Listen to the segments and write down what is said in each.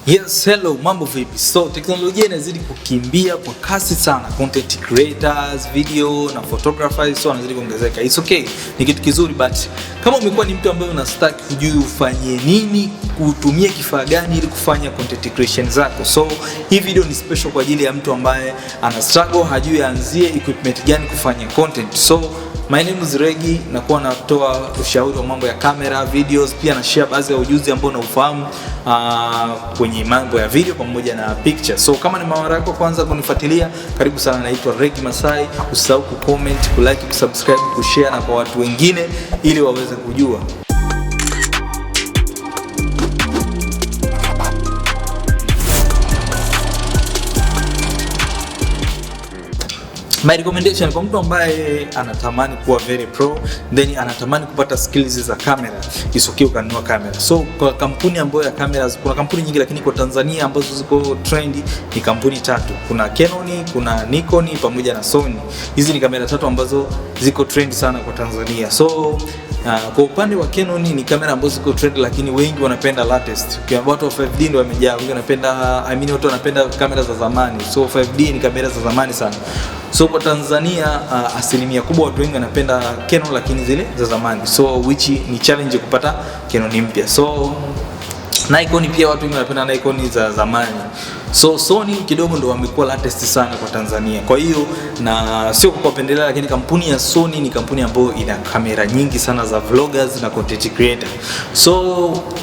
Yes, hello, mambo vipi? So, teknolojia inazidi kukimbia kwa kasi sana. Content creators, video na photographers so wanazidi kuongezeka. It's okay. Ni kitu kizuri but kama umekuwa ni mtu ambaye unastaki kujui ufanye nini, kutumia kifaa gani ili kufanya content creation zako. So, hii video ni special kwa ajili ya mtu ambaye ana struggle, hajui aanzie equipment gani kufanya content. So, my name is Regi, nakuwa natoa ushauri wa mambo ya camera, videos, pia na share baadhi ya ujuzi ambao naufahamu kwenye mambo ya video pamoja na picture. So kama ni mara yako kwanza kunifuatilia, karibu sana, naitwa Regi Masai. Usisahau kucomment, kulike, kusubscribe, kushare na kwa watu wengine ili waweze kujua. My recommendation kwa mtu ambaye anatamani kuwa very pro, then anatamani kupata skills za camera, is okay ukanunua camera. So kwa kampuni ambayo ya cameras, kuna kampuni nyingi lakini kwa Tanzania ambazo ziko trendy ni kampuni tatu. Kuna Canon, kuna Nikon pamoja na Sony. Hizi ni kamera tatu ambazo ziko trend sana kwa Tanzania. So kwa upande wa Canon ni kamera ambazo ziko trend lakini wengi wanapenda latest. Kwa watu wa 5D ndio wamejaa, wengi wanapenda watu wanapenda kamera za zamani. So 5D ni kamera za zamani sana. So kwa Tanzania asilimia kubwa watu wengi wanapenda Canon lakini zile za zamani. So which ni challenge kupata Canon mpya. So Nikon pia watu wengi wanapenda Nikon za zamani. So Sony kidogo ndo wamekuwa latest sana kwa Tanzania. Kwa hiyo na sio kwa kupendelea, lakini kampuni ya Sony ni kampuni ambayo ina kamera nyingi sana za vloggers na content creator. So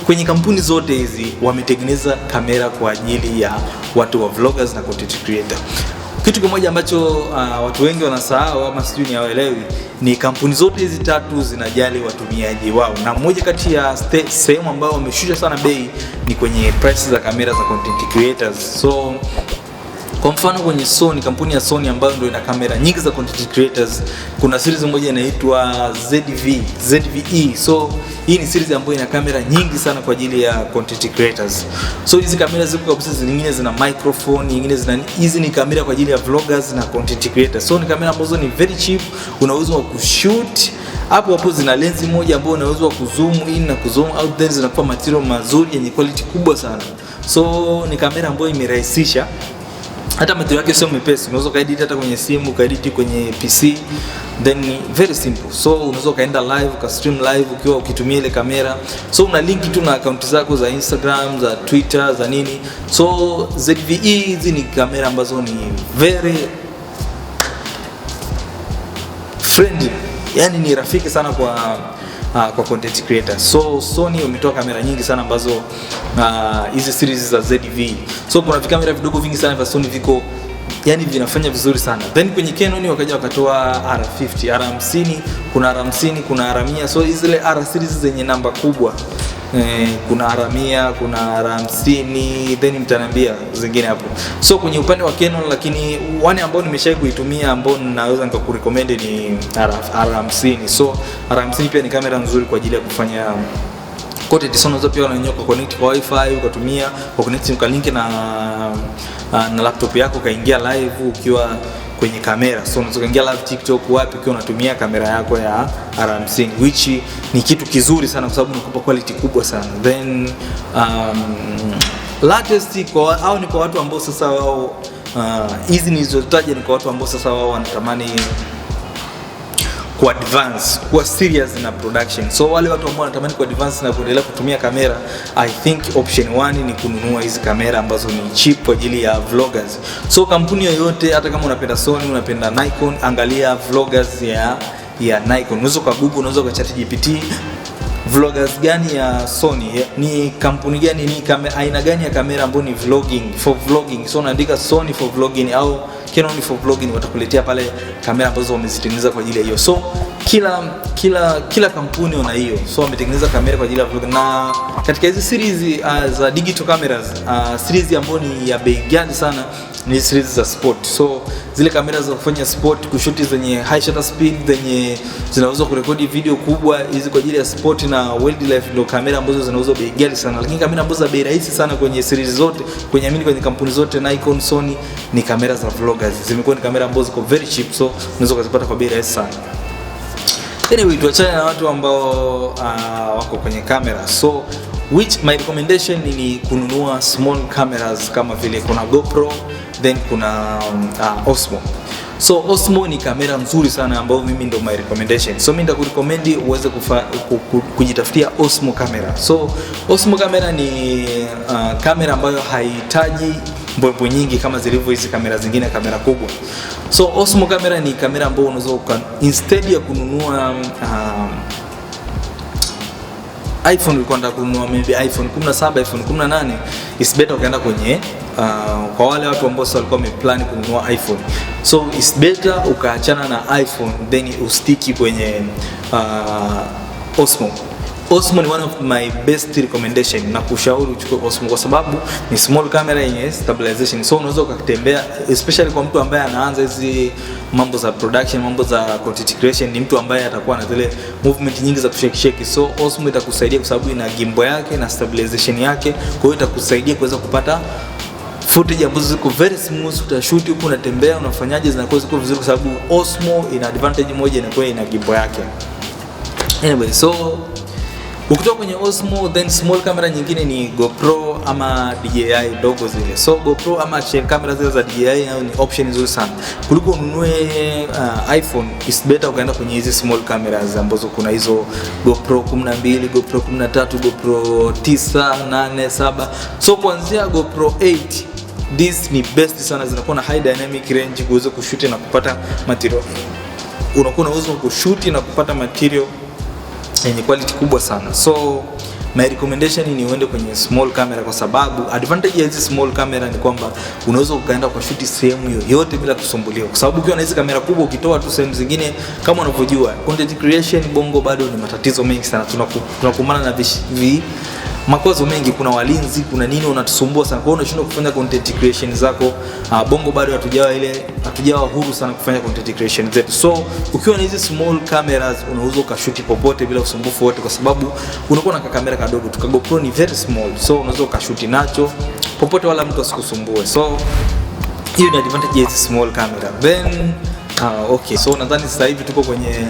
kwenye kampuni zote hizi wametengeneza kamera kwa ajili ya watu wa vloggers na content creator. Kitu kimoja ambacho watu wengi wanasahau ama sijui ni hawaelewi ni kampuni zote hizi tatu zinajali watumiaji wao, na moja kati ya sehemu ambayo wameshusha sana bei ni kwenye prices za kamera za content creators. So kwa mfano kwenye Sony, kampuni ya Sony ambayo ndio ina kamera nyingi za content creators, kuna series moja inaitwa ZVE. So hii ni series ambayo ina kamera nyingi sana kwa ajili ya content creators. So hizi kamera ziko kabisa, zingine zina microphone, nyingine zina, hizi ni kamera kwa ajili ya vloggers na content creators. So ni kamera ambazo ni very cheap, una uwezo wa kushoot hapo zina lens moja ambayo una uwezo wa kuzoom in na kuzoom out, then zinakuwa material mazuri yenye quality kubwa sana. So ni kamera ambayo imerahisisha, hata material yake sio mepesi, unaweza kaedit hata kwenye simu, kaedit kwenye PC, then very simple. So unaweza kaenda live, ka stream live ukiwa ukitumia ile kamera. So una link tu na account zako za Instagram, za Twitter, za nini. So ZVE hizi ni kamera ambazo ni very friendly, yani ni rafiki sana kwa content creators. So Sony wametoa kamera nyingi sana ambazo hizi series za ZV. So kuna vikamera vidogo vingi sana vya Sony viko yani vinafanya vizuri sana. Then kwenye Canon wakaja wakatoa R50, R50, kuna R50, kuna R100. So hizi R series zenye namba kubwa. Kuna R100, kuna R50, then mtaniambia zingine hapo. So kwenye upande wa Canon, lakini wale ambao nimeshawahi kuitumia ambao naweza nikakurecommend ni R50. So R50 pia ni kamera nzuri kwa ajili ya kufanya content. So unaweza pia unanyoka connect kwa wifi, ukatumia kwa connect kwa link na laptop yako, kaingia live ukiwa kwenye kamera. So unaweza kaingia live TikTok wapi ukiwa unatumia kamera yako ya R50, which ni kitu kizuri sana kwa sababu inakupa quality kubwa sana. Then latest kwa au ni kwa watu ambao sasa wao hizi nilizotaja ni kwa watu ambao sasa wao wanatamani ku advance, kuwa serious na production. So wale watu ambao wanatamani ku advance na kuendelea kutumia kamera, I think option 1 ni kununua hizi kamera ambazo ni cheap kwa ajili ya vloggers. So kampuni yoyote, hata kama unapenda Sony, unapenda Nikon, angalia vloggers ya Nikon. Unaweza kwa Google, unaweza kwa ChatGPT, vloggers gani ya Sony, ni kampuni gani, ni aina gani ya kamera ambayo ni for vlogging. So unaandika Sony for vlogging au Canon for vlogging, watakuletea pale kamera ambazo wamezitengeneza kwa ajili ya hiyo. So kila kampuni wana hiyo. So wametengeneza kamera kwa ajili ya vlogging. Na katika hizi series za digital cameras, series ambayo ni ya bei ghali sana ni series za sport. So zile kamera za kufanya sport, kushuti zenye high shutter speed, zenye zinaweza kurekodi video kubwa, hizi kwa ajili ya sport na wildlife, ndio kamera ambazo zinauzwa bei ghali sana. Lakini kamera ambazo za bei rahisi sana kwenye series zote, kwenye kampuni zote, Nikon, Sony, ni kamera za vloggers. Zimekuwa ni kamera ambazo ziko very cheap, so unaweza kuzipata kwa bei rahisi sana. Anyway, tuachane na watu ambao wako kwenye kamera. So which my recommendation ni kununua small cameras kama vile kuna GoPro, then kuna Osmo. So Osmo ni kamera nzuri sana ambayo mimi ndo my recommendation. So mimi nitakurecommend uweze kujitafutia Osmo camera. So Osmo camera ni kamera ambayo haihitaji mbwembwe nyingi kama zilivyo hizi kamera zingine, kamera kubwa. So Osmo camera ni kamera ambayo unaweza instead ya kununua iPhone, ulikuwa unataka kununua maybe iPhone 17, iPhone 18, it's better ukaenda kwenye kwa wale watu ambao walikuwa wameplan kununua iPhone. So it's better ukaachana na iPhone then ustiki kwenye Osmo. Osmo ni one of my best recommendation, na kushauri uchukue Osmo kwa sababu ni small camera yenye stabilization. So unaweza ukatembea, especially kwa mtu ambaye anaanza hizi mambo za production, mambo za content creation, ni mtu ambaye atakuwa na zile movement nyingi za kushake. So Osmo itakusaidia kwa sababu ina gimbal yake na stabilization yake, kwa hiyo itakusaidia kuweza kupata footage ambazo ziko very smooth. Utashoot huko unatembea unafanyaje, zinakuwa ziko vizuri kwa sababu Osmo ina advantage moja, inakuwa ina gimbal yake. Anyway, so ukitoka kwenye Osmo, then small camera nyingine ni GoPro ama DJI dogo zile. So GoPro ama action camera zile za DJI ni option nzuri sana. Kuliko ununue iPhone, is better ukaenda kwenye hizi small cameras ambazo kuna hizo GoPro 12, GoPro 13, GoPro 9, 8, 7. So kuanzia GoPro 8, this ni best sana, zinakuwa na high dynamic range kuweza kushoot na kupata material. Unakuwa na uwezo wa kushoot na kupata material yenye quality kubwa sana. So my recommendation ni uende kwenye small camera kwa sababu advantage ya hizi small camera ni kwamba unaweza ukaenda kwa shoot sehemu yoyote bila kusumbuliwa. Kwa sababu ukiwa na hizi kamera kubwa ukitoa tu sehemu zingine, kama unavyojua content creation Bongo bado ni matatizo mengi sana. Tunakumbana na makwazo mengi, kuna walinzi, kuna nini unatusumbua sana. Kwa hiyo unashindwa kufanya content creation zako. Bongo bado hatujawa huru sana kufanya content creation zetu. So ukiwa na hizi small cameras unaweza ukashoot popote bila usumbufu wote, kwa sababu unakuwa na kamera kadogo tu. GoPro ni very small, so unaweza ukashoot nacho popote wala mtu asikusumbue. So hiyo ni advantage ya hizi small camera. Then okay, so nadhani sasa hivi tuko kwenye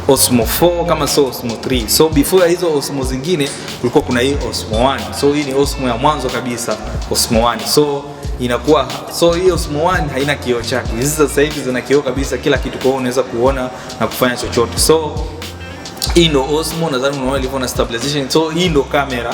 Osmo 4 kama so Osmo 3. So before hizo Osmo zingine kulikuwa kuna hii Osmo 1. So hii ni Osmo ya mwanzo kabisa, Osmo 1. So inakuwa hii Osmo 1 haina kioo chake. Hizi sasa hivi zina kioo kabisa kila kitu, kwa hiyo unaweza kuona na kufanya chochote. So hii ndo Osmo, nadhani unaona ilivyo na stabilization. So hii ndo kamera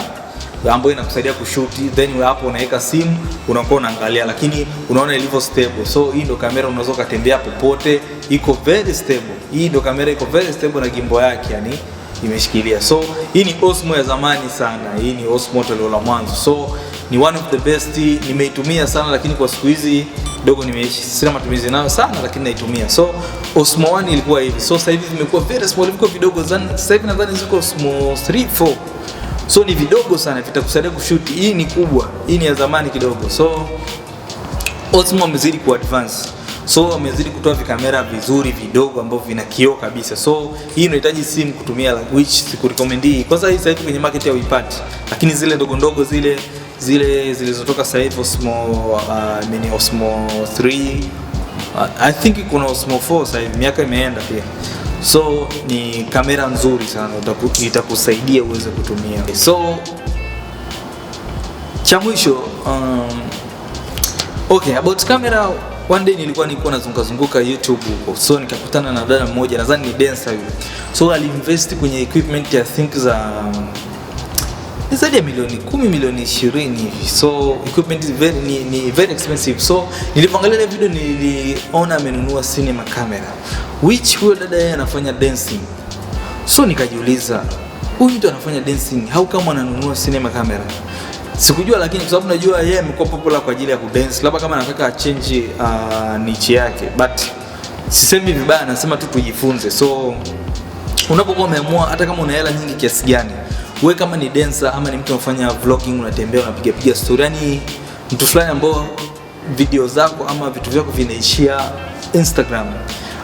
ambayo inakusaidia kushoot, then hapo unaweka simu unakuwa unaangalia, lakini unaona ilivyo stable. So hii ndo kamera unaweza kutembea popote, iko very stable. Hii ndo kamera iko very stable na gimbal yake yani imeshikilia. So hii ni Osmo ya zamani sana, hii ni Osmo toleo la mwanzo. So ni one of the best, nimeitumia sana, lakini kwa siku hizi dogo sina matumizi nayo sana, lakini naitumia. So Osmo 1 ilikuwa hivi. So sasa hivi zimekuwa very small, viko vidogo sana. Sasa hivi nadhani ziko Osmo 3, 4. So ni vidogo sana, vitakusaidia kushoot. Hii ni kubwa, hii ni ya zamani kidogo. So Osmo wamezidi ku advance. So wamezidi kutoa vikamera vizuri vidogo ambavyo vina kioo kabisa. So hii inahitaji simu kutumia, which sikurecommend. Kwanza hii sasa hivi kwenye market ya uipati. Lakini zile ndogo ndogo zile zilizotoka sasa hivi Osmo 3, I think kuna Osmo 4 sasa hivi, miaka imeenda pia. So ni kamera nzuri sana, itakusaidia uweze kutumia. So cha mwisho okay, about camera, one day nilikuwa nazunguka YouTube huko. So nikakutana na dada mmoja, nadhani ni dancer yule. So aliinvest kwenye equipment I think za zaidi ya milioni 10, milioni 20 hivi. So equipment is very expensive. So nilipoangalia ile video niliona amenunua cinema camera, which huyo dada yeye anafanya dancing. So nikajiuliza, huyu mtu anafanya dancing, how kama ananunua cinema camera? Sikujua, lakini kwa sababu najua yeye amekuwa popular kwa ajili ya kudance, labda kama anataka change niche yake, but sisemi vibaya, nasema tu tujifunze. So unapokuwa umeamua, hata kama una hela nyingi kiasi gani, wewe kama ni dancer ama ni mtu unafanya vlogging, unatembea unapiga story, yani mtu fulani ambao video zako ama vitu vyako vinaishia Instagram,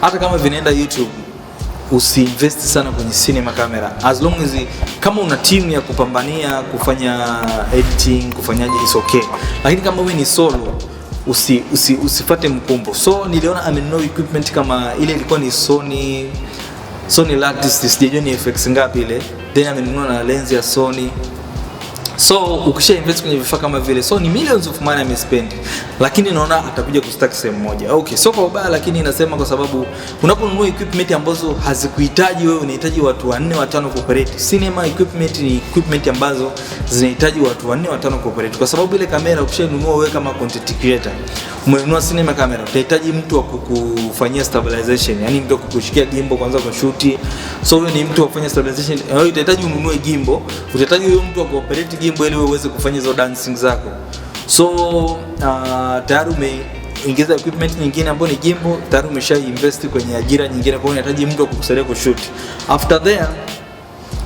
hata kama vinaenda YouTube, usiinvest sana kwenye cinema camera. As long as kama una team ya kupambania kufanya editing, kufanyaje, is okay. Lakini kama wewe ni solo, usifate mkumbo. So niliona amenunua equipment kama ile, ilikuwa ni Sony Lattice, sijajua ni FX ngapi ile. Then amenunua na lens ya Sony. So ukisha invest kwenye vifaa kama vile, so ni millions of money amespend, lakini naona atakuja kustack sehemu moja. Okay, so kwa ubaya, lakini inasema kwa sababu unaponunua equipment ambazo hazikuhitaji wewe, unahitaji watu 4 5 cooperate. Cinema equipment ni equipment ambazo zinahitaji watu 4 5 cooperate, kwa sababu ile kamera ukishanunua wewe kama content creator, umenunua cinema camera, utahitaji mtu wa kukufanyia stabilization, yani mtu wa kukushikia gimbal kwanza kwa shoot. So wewe ni mtu wa kufanya stabilization, wewe utahitaji ununue gimbal, utahitaji huyo mtu wa kuoperate gimbal ili uweze kufanya hizo dancing zako. So tayari umeingiza equipment nyingine ambayo ni gimbal, tayari umesha invest kwenye ajira nyingine, kwa hiyo unahitaji mtu wa kukusaidia kushoot. After there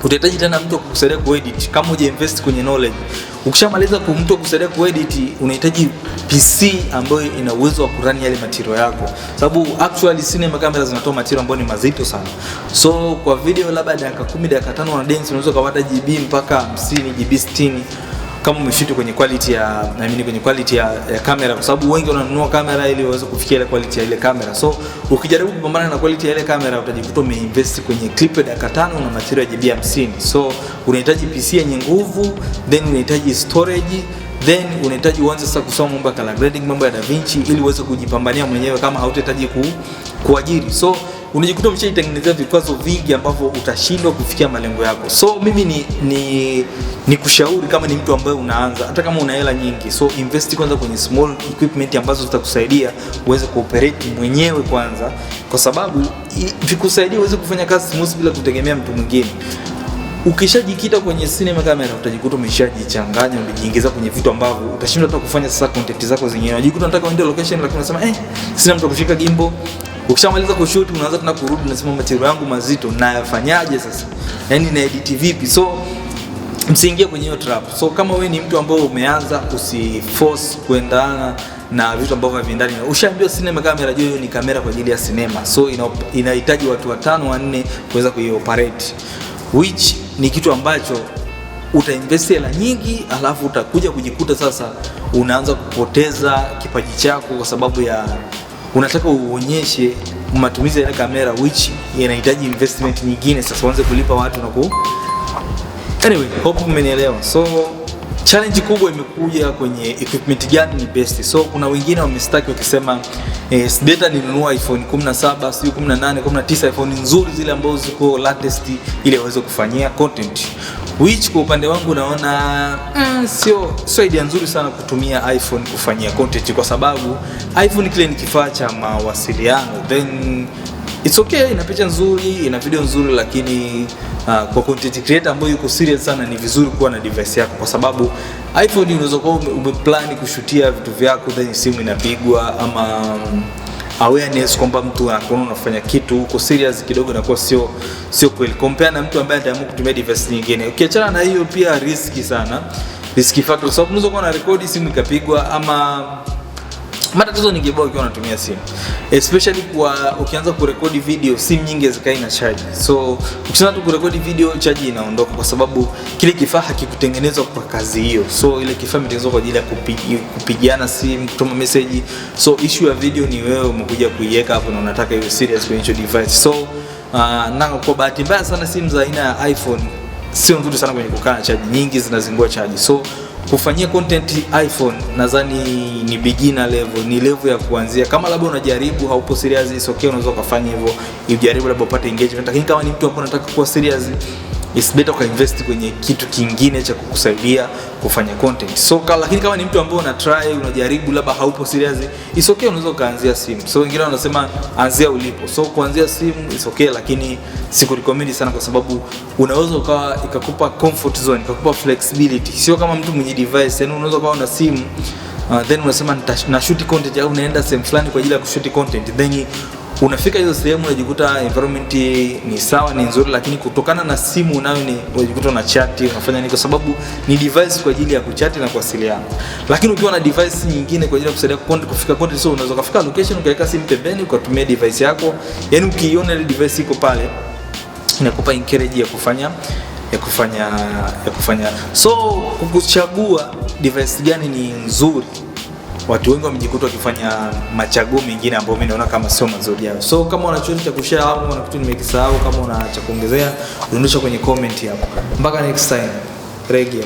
utahitaji tena mtu wa kukusaidia kuedit kama uje invest kwenye knowledge. Ukishamaliza kwa mtu wa kukusaidia kuedit, unahitaji PC ambayo ina uwezo wa kurani yale material yako, sababu actually cinema camera zinatoa material ambayo ni mazito sana. So kwa video labda dakika 10 dakika 5 una dance, unaweza kupata GB mpaka 50 GB 60 kama umeshoot kwenye quality ya kwenye quality ya kamera, kwa sababu wengi wananunua kamera ili waweze kufikia ile quality ya ile kamera. So ukijaribu kupambana na quality ya ile kamera, utajikuta umeinvest kwenye clip ya dakika 5 na material ya GB 50. So unahitaji PC yenye nguvu, then unahitaji storage, then unahitaji uanze sasa kusoma mambo ya color grading, mambo ya DaVinci ili uweze kujipambania mwenyewe kama hautahitaji kuajiri. So unajikuta umeshaitengenezea vikwazo vingi ambavyo utashindwa kufikia malengo yako. So mimi ni kushauri kama ni mtu ambaye unaanza, hata kama una hela nyingi, so invest kwanza kwenye small equipment ambazo zitakusaidia uweze kuoperate mwenyewe kwanza, kwa sababu vikusaidia uweze kufanya kazi smooth bila kutegemea mtu mwingine. Ukishajikita kwenye cinema camera, utajikuta umeshajichanganya, umejiingiza kwenye vitu ambavyo utashindwa hata kufanya sasa content zako zenyewe. Unajikuta unataka uende location lakini unasema sina mtu kushika gimbal. Ukishamaliza kushoot unaanza tena kurudi, unasema material yangu mazito na yafanyaje sasa? Yaani na edit vipi? So msiingie kwenye hiyo trap. So kama wewe ni mtu ambaye umeanza, usiforce kuendana na vitu ambavyo havindani. Ushaambiwa cinema camera, hiyo ni kamera kwa ajili ya cinema. So inahitaji watu 5 4 kuweza kuioperate, which ni kitu ambacho utainvest hela nyingi, alafu utakuja kujikuta sasa unaanza kupoteza kipaji chako kwa sababu ya unataka uonyeshe matumizi ya kamera, which inahitaji investment nyingine. Sasa uanze kulipa watu na Anyway, hope umenielewa. So challenge kubwa imekuja kwenye equipment gani ni best. So kuna wengine wamestaki wakisema better ninunua iPhone 17, sio 18, 19, iPhone nzuri zile ambazo ziko latest ili waweze kufanyia content. Which kwa upande wangu naona sio idea nzuri sana kutumia iPhone kufanyia content, kwa sababu iPhone kile ni kifaa cha mawasiliano, then it's okay, ina picha nzuri, ina video nzuri, lakini kwa content creator ambaye yuko serious sana ni vizuri kuwa na device yako, kwa sababu iPhone unaweza kuwa umeplan kushutia vitu vyako then simu inapigwa, ama awareness kwamba mtu anakuona unafanya kitu uko serious kidogo na kwa sio kweli, compare na mtu ambaye ataamua kutumia device nyingine. Ukiachana na hiyo pia risky sana, risky factor, sababu unaweza kuwa na record simu ikapigwa, ama matatizo ni kibao ukiwa unatumia simu, especially kwa ukianza kurekodi video, simu nyingi zikai na charge. So ukianza kurekodi video, charge inaondoka kwa sababu kile kifaa hakikutengenezwa kwa kazi hiyo. So ile kifaa kimetengenezwa kwa ajili ya kupigiana simu, kutuma message. So issue ya video ni wewe umekuja kuiweka hapo na unataka iwe serious kwenye device. So na kwa bahati mbaya sana simu za aina ya iPhone sio nzuri sana kwenye kukaa charge, nyingi zinazingua charge. So kufanyia content iPhone nadhani ni beginner level, ni level ya kuanzia. Kama labda unajaribu haupo serious, is okay, unaweza kufanya hivyo, ujaribu labda upate engagement. Lakini kama ni mtu ambaye unataka kuwa serious, it's better ku invest kwenye kitu kingine cha kukusaidia kufanya content. So lakini kama ni mtu ambaye una try, unajaribu labda haupo serious, is okay, unaweza kuanzia simu. So wengine wanasema anzia ulipo. So kuanzia simu is okay, lakini sikurecommend sana kwa sababu unaweza ikakupa comfort zone, ikakupa flexibility. Sio kama mtu mwenye device, yani unaweza kuwa na simu then unasema na shoot content, au unaenda sehemu fulani kwa ajili ya kushoot content, then unafika hizo sehemu unajikuta environment ni sawa, ni nzuri, lakini kutokana na simu unayo ni unajikuta una chat, unafanya nini, kwa sababu ni device kwa ajili ya kuchat na kuwasiliana. Lakini ukiwa na device nyingine kwa ajili ya kusaidia kufika content, so unaweza kufika location ukaweka simu pembeni ukatumia device yako, yani ukiiona ile device iko pale inakupa encourage ya kufanya. So kuchagua device gani ni nzuri, watu wengi wamejikuta wakifanya machaguo mengine ambayo mimi naona kama sio mazuri yao. So kama una chochote cha kushare hapo, una kitu nimekisahau, kama una cha kuongezea, dondosha kwenye comment hapo. Mpaka next time. Reggae.